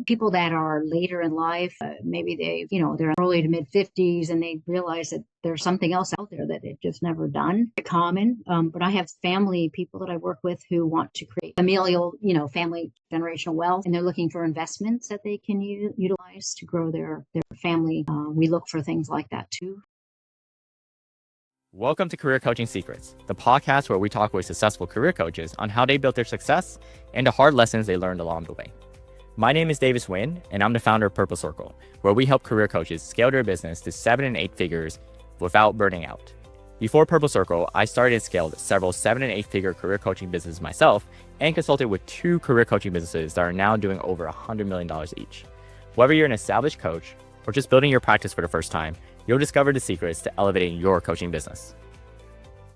people that are later in life, maybe they're early to mid 50s and they realize that there's something else out there that they've just never done. Common. But I have family people that I work with who want to create familial, family generational wealth, and they're looking for investments that they can utilize to grow their family. We look for things like that too. Welcome to Career Coaching Secrets, the podcast where we talk with successful career coaches on how they built their success and the hard lessons they learned along the way. My name is Davis Nguyen, and I'm the founder of Purple Circle, where we help career coaches scale their business to 7 and 8 figures without burning out. Before Purple Circle, I started and scaled several 7 and 8 figure career coaching businesses myself and consulted with 2 career coaching businesses that are now doing over $100 million each. Whether you're an established coach or just building your practice for the first time, you'll discover the secrets to elevating your coaching business.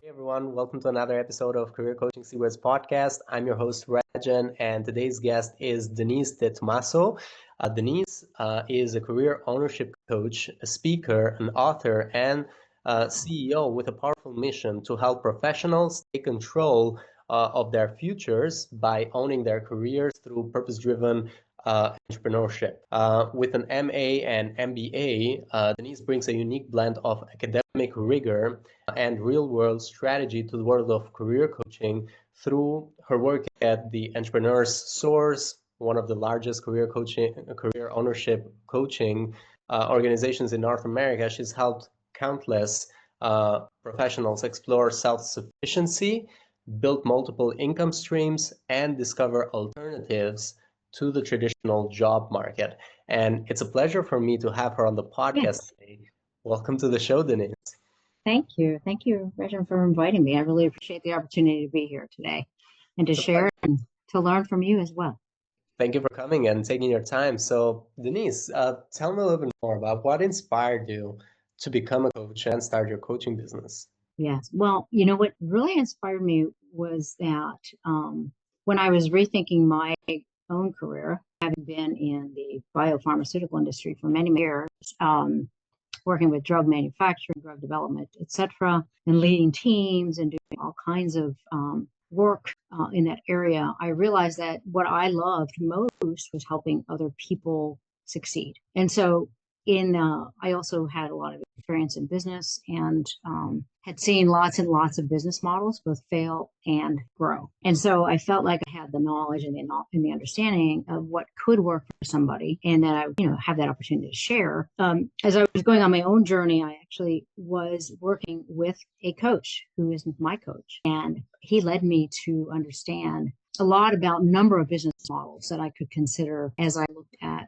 Hey everyone, welcome to another episode of Career Coaching Secrets podcast. I'm your host, Rajan, and today's guest is Denise DeTommaso. Denise is a career ownership coach, a speaker, an author, and CEO with a powerful mission to help professionals take control of their futures by owning their careers through purpose-driven entrepreneurship. With an MA and MBA, Denise brings a unique blend of academic rigor and real-world strategy to the world of career coaching through her work at the Entrepreneur's Source, one of the largest career ownership coaching organizations in North America. She's helped countless professionals explore self-sufficiency, build multiple income streams, and discover alternatives to the traditional job market. And it's a pleasure for me to have her on the podcast today. Welcome to the show, Denise. Thank you. Thank you, Regin, for inviting me. I really appreciate the opportunity to be here today and to share and to learn from you as well. Thank you for coming and taking your time. So, Denise, tell me a little bit more about what inspired you to become a coach and start your coaching business. Yes. Well, what really inspired me was that when I was rethinking my own career, having been in the biopharmaceutical industry for many years, working with drug manufacturing, drug development, etc., and leading teams and doing all kinds of work in that area, I realized that what I loved most was helping other people succeed. And so I also had a lot of experience in business and had seen lots and lots of business models both fail and grow. And so I felt like I had the knowledge and the understanding of what could work for somebody, and that I, have that opportunity to share. As I was going on my own journey, I actually was working with a coach who is my coach, and he led me to understand a lot about number of business models that I could consider as I looked at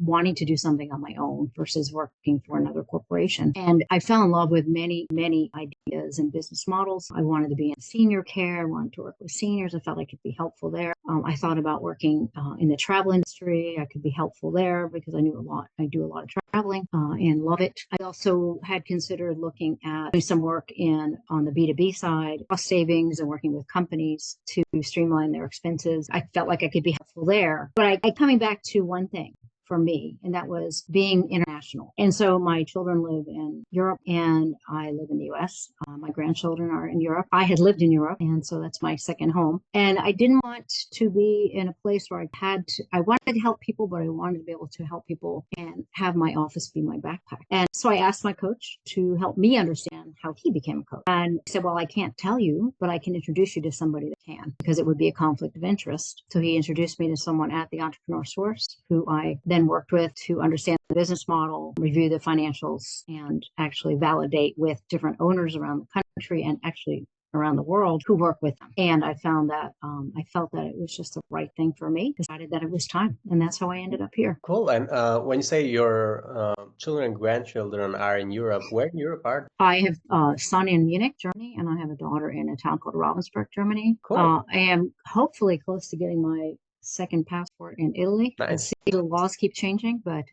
wanting to do something on my own versus working for another corporation. And I fell in love with many, many ideas and business models. I wanted to be in senior care. I wanted to work with seniors. I felt I could be helpful there. I thought about working in the travel industry. I could be helpful there because I do a lot of traveling and love it. I also had considered looking at doing some work on the B2B side, cost savings and working with companies to streamline their expenses. I felt like I could be helpful there. But I coming back to one thing for me, and that was being international. And so my children live in Europe and I live in the US. My grandchildren are in Europe. I had lived in Europe, and so that's my second home. And I didn't want to be in a place where I wanted to help people, but I wanted to be able to help people and have my office be my backpack. And so I asked my coach to help me understand how he became a coach. And he said, well, I can't tell you, but I can introduce you to somebody that can, because it would be a conflict of interest. So he introduced me to someone at the Entrepreneur's Source who I then worked with to understand the business model, review the financials, and actually validate with different owners around the country and actually around the world who work with them. And I found that I felt that it was just the right thing for me. Decided that it was time, and that's how I ended up here. Cool. And when you say your children and grandchildren are in Europe, where in Europe are they? I have a son in Munich, Germany, and I have a daughter in a town called Ravensburg, Germany. Cool. I am hopefully close to getting my second passport in Italy. Nice. The laws keep changing, but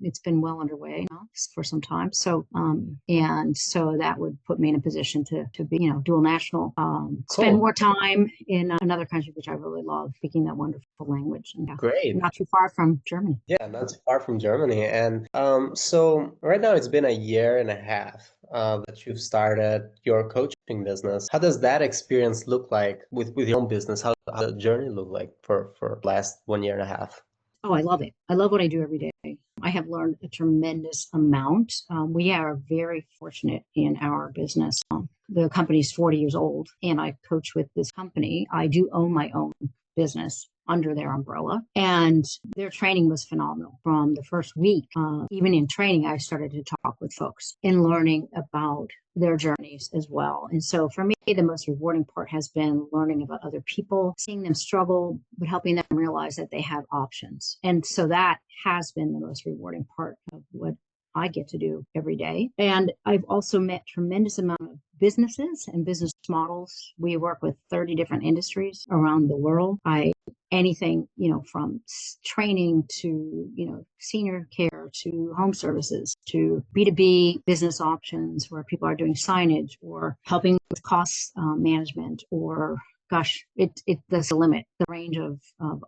it's been well underway now for some time. So and so that would put me in a position to be dual national, spend more time in another country, which I really love, speaking that wonderful language. And, Great. Not too far from Germany. Yeah, not too far from Germany. And so right now it's been a year and a half that you've started your coaching business. How does that experience look like with your own business? How does the journey look like for last 1 year and a half? Oh, I love it. I love what I do every day. I have learned a tremendous amount. We are very fortunate in our business. The company's 40 years old, and I coach with this company. I do own my own business under their umbrella, and their training was phenomenal. From the first week, even in training, I started to talk with folks and learning about their journeys as well. And so for me, the most rewarding part has been learning about other people, seeing them struggle, but helping them realize that they have options. And so that has been the most rewarding part of what I get to do every day. And I've also met tremendous amount of businesses and business models. We work with 30 different industries around the world. Anything, from training to, senior care to home services to B2B business options where people are doing signage or helping with cost management or gosh, that's the limit. The range of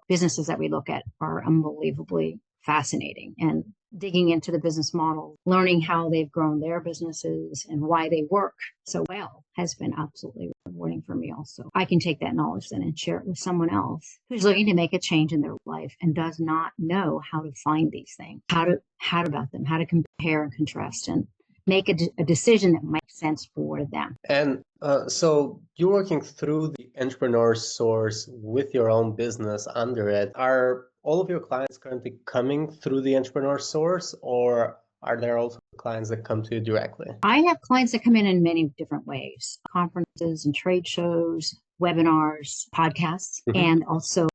businesses that we look at are unbelievably fascinating, and digging into the business model, learning how they've grown their businesses and why they work so well has been absolutely rewarding for me also. I can take that knowledge then and share it with someone else who's looking to make a change in their life and does not know how to find these things, how about them, how to compare and contrast and make a decision that makes sense for them. And so you're working through the entrepreneur source with your own business under it. Are all of your clients currently coming through the entrepreneur source, or are there also clients that come to you directly? I have clients that come in many different ways, conferences and trade shows, webinars, podcasts, and also,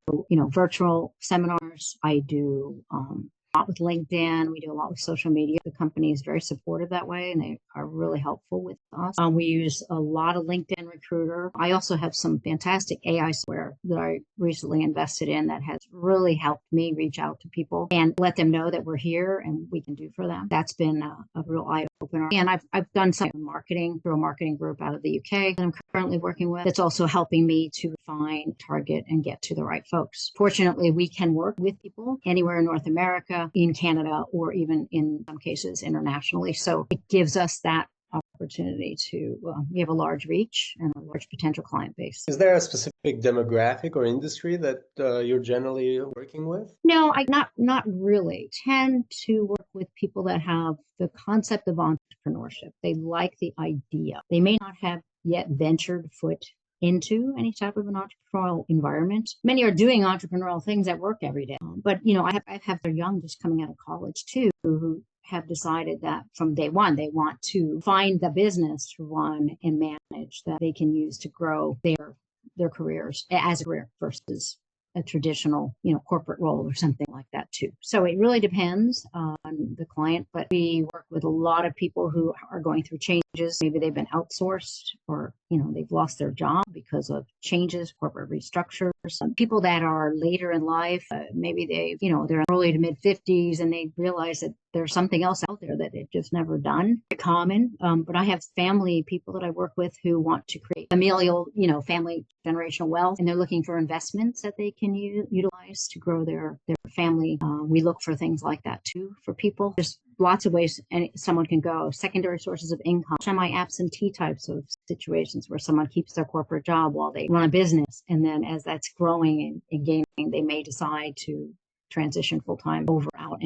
virtual seminars. I do a lot with LinkedIn. We do a lot with social media. The company is very supportive that way, and they are really helpful with us. We use a lot of LinkedIn Recruiter. I also have some fantastic AI software that I recently invested in that has really helped me reach out to people and let them know that we're here and we can do for them. That's been a real eye opener. And I've done some marketing through a marketing group out of the UK that I'm currently working with. It's also helping me to find, target, and get to the right folks. Fortunately, we can work with people anywhere in North America, in Canada, or even in some cases internationally. So it gives us that opportunity to, we have a large reach and a large potential client base. Is there a specific demographic or industry that you're generally working with? No, not really. Tend to work with people that have the concept of entrepreneurship. They like the idea. They may not have yet ventured foot into any type of an entrepreneurial environment. Many are doing entrepreneurial things at work every day. But, I have their young just coming out of college too, who have decided that from day one, they want to find the business to run and manage that they can use to grow their careers as a career versus a traditional, corporate role or something like that too. So it really depends on the client, but we work with a lot of people who are going through changes. Maybe they've been outsourced or, they've lost their job because of changes, corporate restructures. Some people that are later in life, maybe they're early to mid 50s and they realize that there's something else out there that they've just never done. Very common. But I have family people that I work with who want to create familial, family generational wealth, and they're looking for investments that they can utilize to grow their family. We look for things like that too for people. There's lots of ways someone can go. Secondary sources of income, semi-absentee types of situations where someone keeps their corporate job while they run a business. And then as that's growing and gaining, they may decide to transition full-time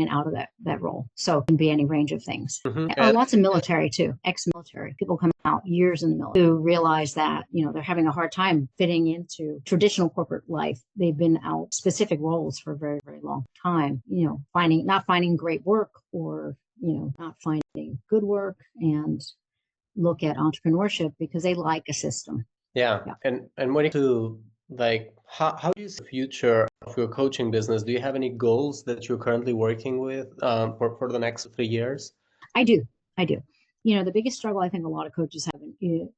out of that role. So it can be any range of things. Lots of military too, ex-military. People come out years in the military who realize that, they're having a hard time fitting into traditional corporate life. They've been out specific roles for a very, very long time, not finding great work or, not finding good work, and look at entrepreneurship because they like a system. Yeah. And when it comes to how do you see the future of your coaching business? Do you have any goals that you're currently working with for the next 3 years? I do. The biggest struggle I think a lot of coaches have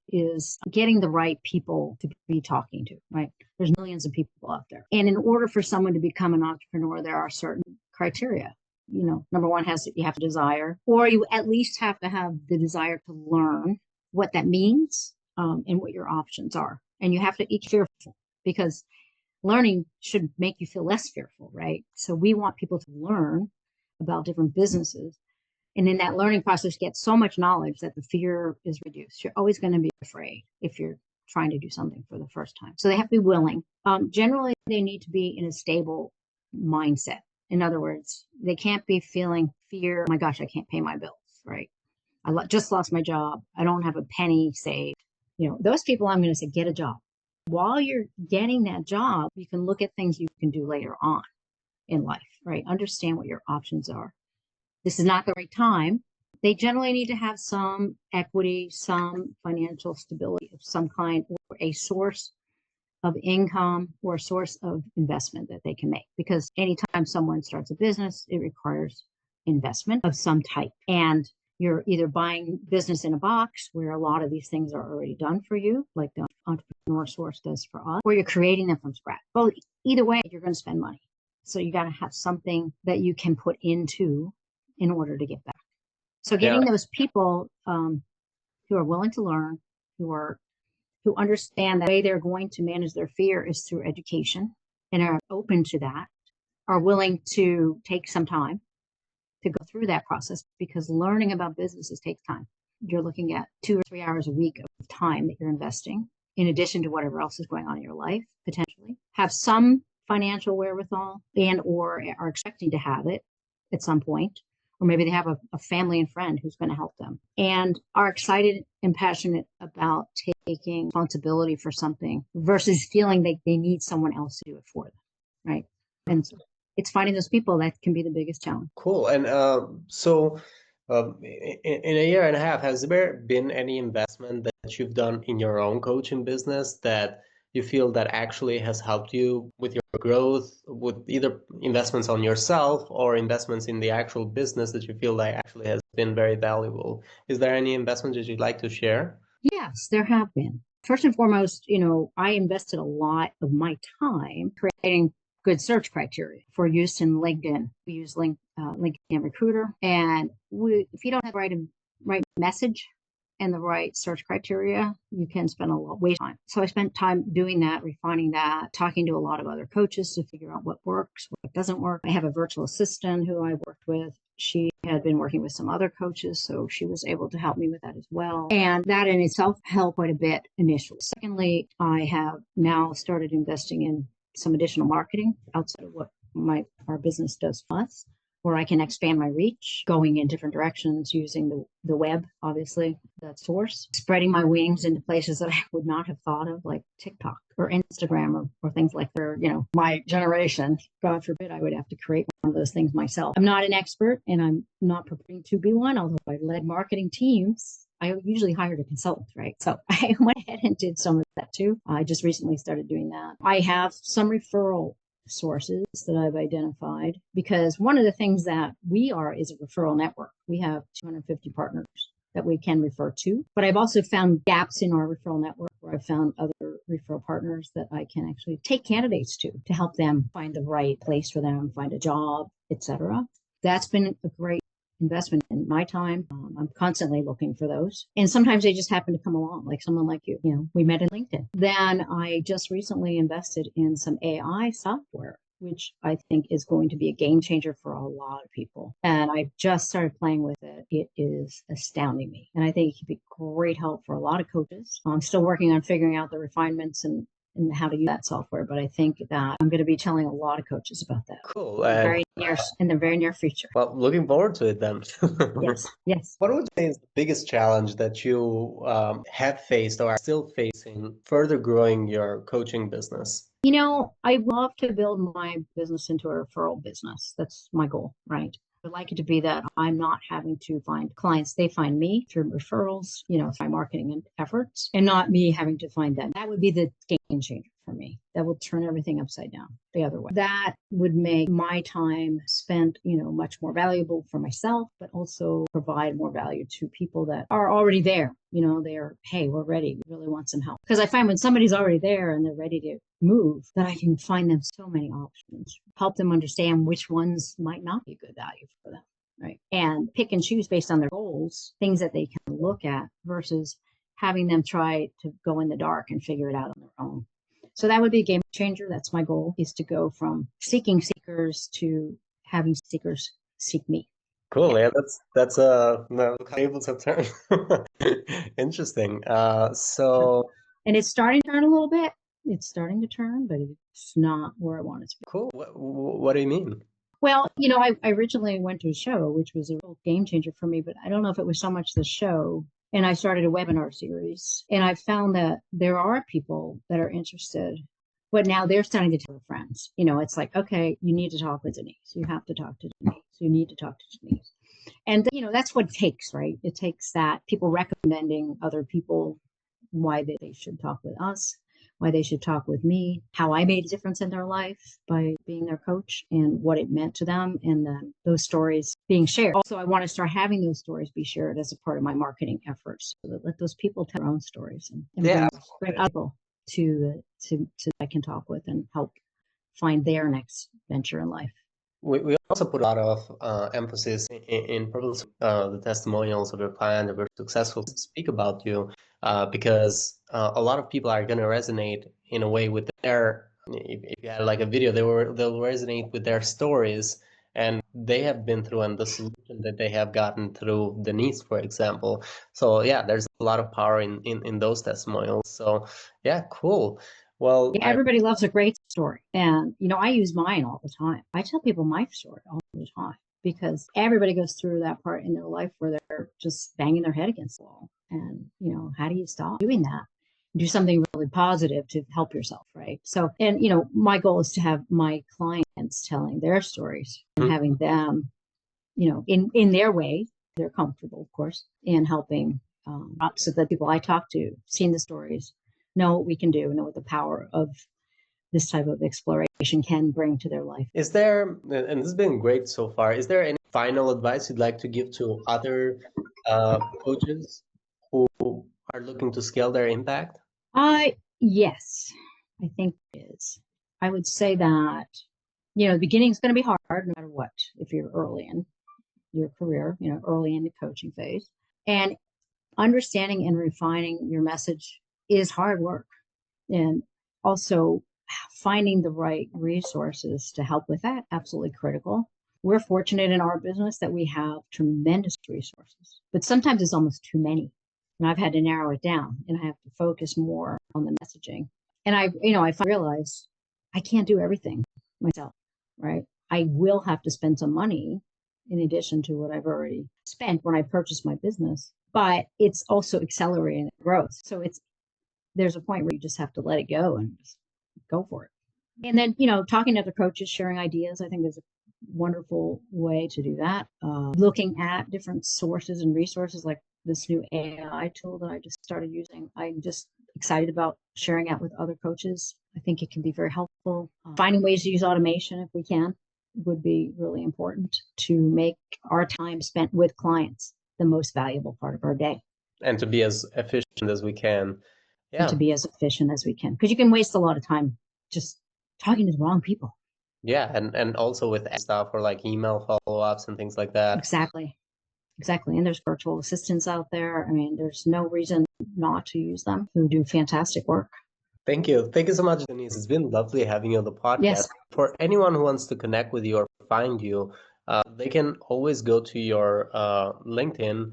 is getting the right people to be talking to, right? There's millions of people out there. And in order for someone to become an entrepreneur, there are certain criteria. Number one, you have a desire, or you at least have to have the desire to learn what that means and what your options are. And you have to be fearful, because learning should make you feel less fearful, right? So we want people to learn about different businesses. And in that learning process, get so much knowledge that the fear is reduced. You're always going to be afraid if you're trying to do something for the first time. So they have to be willing. Generally, they need to be in a stable mindset. In other words, they can't be feeling fear. Oh my gosh, I can't pay my bills, right? Just lost my job. I don't have a penny saved. Those people, I'm going to say, get a job. While you're getting that job, you can look at things you can do later on in life, right? Understand what your options are. This is not the right time. They generally need to have some equity, some financial stability of some kind, or a source of income or a source of investment that they can make. Because anytime someone starts a business, it requires investment of some type. And you're either buying business in a box where a lot of these things are already done for you, like the Entrepreneur Source does for us, or you're creating them from scratch. Both, either way, you're going to spend money. So you got to have something that you can put into in order to get back. So getting those people who are willing to learn, who understand that the way they're going to manage their fear is through education and are open to that, are willing to take some time to go through that process, because learning about businesses takes time. You're looking at 2 or 3 hours a week of time that you're investing in addition to whatever else is going on in your life, potentially. Have some financial wherewithal and or are expecting to have it at some point. Or maybe they have a family and friend who's going to help them and are excited and passionate about taking responsibility for something versus feeling like they need someone else to do it for them, right? And so it's finding those people that can be the biggest challenge. Cool. And so in a year and a half, has there been any investment that you've done in your own coaching business that you feel that actually has helped you with your growth, with either investments on yourself or investments in the actual business that you feel like actually has been very valuable? Is there any investment that you'd like to share? Yes, there have been. First and foremost, I invested a lot of my time creating good search criteria for use in LinkedIn. We use LinkedIn Recruiter, and if you don't have the right message and the right search criteria, you can spend a lot waste time. So I spent time doing that, refining that, talking to a lot of other coaches to figure out what works, what doesn't work. I have a virtual assistant who I worked with. She had been working with some other coaches, so she was able to help me with that as well. And that in itself helped quite a bit initially. Secondly, I have now started investing in some additional marketing outside of what our business does for us, where I can expand my reach, going in different directions using the web, obviously, that source, spreading my wings into places that I would not have thought of, like TikTok or Instagram or things like that. My generation, God forbid, I would have to create one of those things myself. I'm not an expert and I'm not preparing to be one, although I led marketing teams. I usually hired a consultant, right? So I went ahead and did some of that too. I just recently started doing that. I have some referral sources that I've identified, because one of the things that we are is a referral network. We have 250 partners that we can refer to, but I've also found gaps in our referral network where I've found other referral partners that I can actually take candidates to help them find the right place for them, find a job, etc. That's been a great investment in my time. I'm constantly looking for those. And sometimes they just happen to come along, like someone like you. We met in LinkedIn. Then I just recently invested in some AI software, which I think is going to be a game changer for a lot of people. And I just started playing with it. It is astounding me. And I think it could be great help for a lot of coaches. I'm still working on figuring out the refinements and how to use that software, but I think that I'm going to be telling a lot of coaches about that. Cool. In the very near future. Well, looking forward to it then. Yes. What would you say is the biggest challenge that you have faced or are still facing further growing your coaching business? I love to build my business into a referral business. That's my goal, right? I'd like it to be that I'm not having to find clients. They find me through referrals, through my marketing and efforts, and not me having to find them. That would be the game changer for me. That will turn everything upside down the other way. That would make my time spent, much more valuable for myself, but also provide more value to people that are already there. They're, hey, we're ready. We really want some help. Because I find when somebody's already there and they're ready to move, that I can find them so many options, help them understand which ones might not be good value for them, right? And pick and choose based on their goals, things that they can look at versus having them try to go in the dark and figure it out on their own. So that would be a game changer. That's my goal, is to go from seeking seekers to having seekers seek me. Cool. Yeah, that's a able term. Interesting. And it's starting to turn a little bit. It's starting to turn, but it's not where I want it to be. Cool. What do you mean? Well, I originally went to a show, which was a real game changer for me, but I don't know if it was so much the show. And I started a webinar series, and I found that there are people that are interested, but now they're starting to tell their friends. It's like, okay, you need to talk with Denise. You have to talk to Denise. You need to talk to Denise. And, that's what it takes, right? It takes that people recommending other people why they should talk with us, why they should talk with me, how I made a difference in their life by being their coach and what it meant to them, and then those stories being shared. Also, I want to start having those stories be shared as a part of my marketing efforts, so that let those people tell their own stories and Yeah, bring other people to I can talk with and help find their next venture in life. we also put a lot of emphasis in purpose the testimonials of your client that were successful speak about you because a lot of people are going to resonate in a way with their, if you had like a video, they'll resonate with their stories and they have been through and the solution that they have gotten through Denise, for example. So yeah, there's a lot of power in those testimonials. So yeah, cool. Well, Yeah, everybody loves a great story. And, I use mine all the time. I tell people my story all the time because everybody goes through that part in their life where they're just banging their head against the wall. And, how do you stop doing that? Do something really positive to help yourself, right? So, and, my goal is to have my clients telling their stories and having them, in their way, they're comfortable, of course, in helping so that people I talk to, seeing the stories, know what we can do, know what the power of this type of exploration can bring to their life. Is there, and this has been great so far, is there any final advice you'd like to give to other coaches who are looking to scale their impact? Yes, I think it is. I would say that, the beginning is going to be hard no matter what, if you're early in your career, early in the coaching phase. And understanding and refining your message is hard work. And also finding the right resources to help with that, absolutely critical. We're fortunate in our business that we have tremendous resources, but sometimes it's almost too many. And I've had to narrow it down and I have to focus more on the messaging. And I realized I can't do everything myself, right? I will have to spend some money in addition to what I've already spent when I purchased my business, but it's also accelerating growth. So there's a point where you just have to let it go and just go for it. And then, talking to other coaches, sharing ideas, I think is a wonderful way to do that. Looking at different sources and resources like this new AI tool that I just started using. I'm just excited about sharing it with other coaches. I think it can be very helpful. Finding ways to use automation if we can would be really important to make our time spent with clients the most valuable part of our day. And to be as efficient as we can. Yeah. And to be as efficient as we can. Because you can waste a lot of time just talking to the wrong people. Yeah, and also with stuff or like email follow-ups and things like that. Exactly. And there's virtual assistants out there. I mean, there's no reason not to use them who do fantastic work. Thank you. Thank you so much, Denise. It's been lovely having you on the podcast. Yes. For anyone who wants to connect with you or find you, they can always go to your LinkedIn,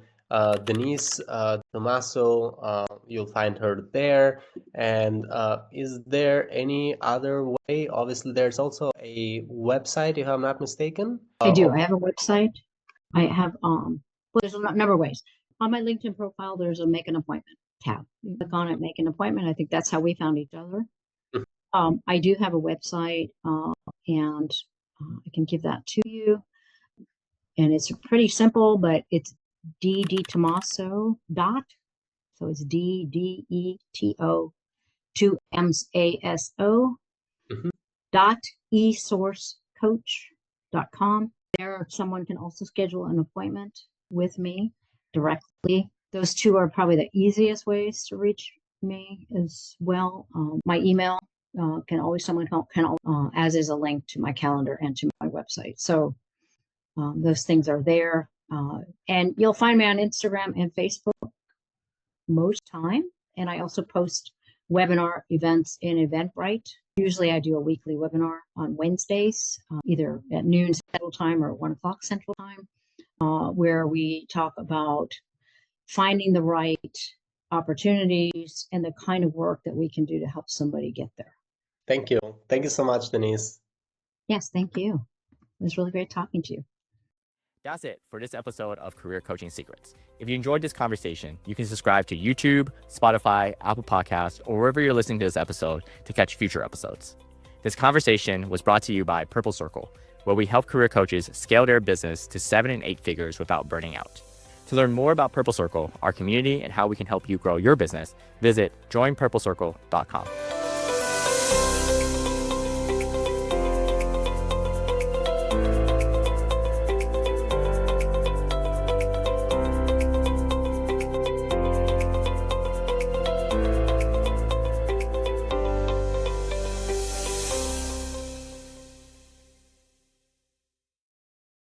Denise DeTommaso. You'll find her there. And is there any other way? Obviously, there's also a website, if I'm not mistaken. I do. I have a website. I have, well, there's a number of ways. On my LinkedIn profile, there's a make an appointment tab. You click on it, make an appointment. I think that's how we found each other. I do have a website, and I can give that to you. And it's pretty simple, but it's DeTommaso dot. So it's DDETO 2MSASO dot esourcecoach.com. There, someone can also schedule an appointment with me directly. Those two are probably the easiest ways to reach me as well. My email someone can as is a link to my calendar and to my website. So those things are there. And you'll find me on Instagram and Facebook most time. And I also post webinar events in Eventbrite. Usually I do a weekly webinar on Wednesdays, either at noon Central Time or 1 o'clock Central Time, where we talk about finding the right opportunities and the kind of work that we can do to help somebody get there. Thank you. Thank you so much, Denise. Yes, thank you. was really great talking to you. That's it for this episode of Career Coaching Secrets. If you enjoyed this conversation, you can subscribe to YouTube, Spotify, Apple Podcasts, or wherever you're listening to this episode to catch future episodes. This conversation was brought to you by Purple Circle, where we help career coaches scale their business to 7 and 8 figures without burning out. To learn more about Purple Circle, our community, and how we can help you grow your business, visit joinpurplecircle.com.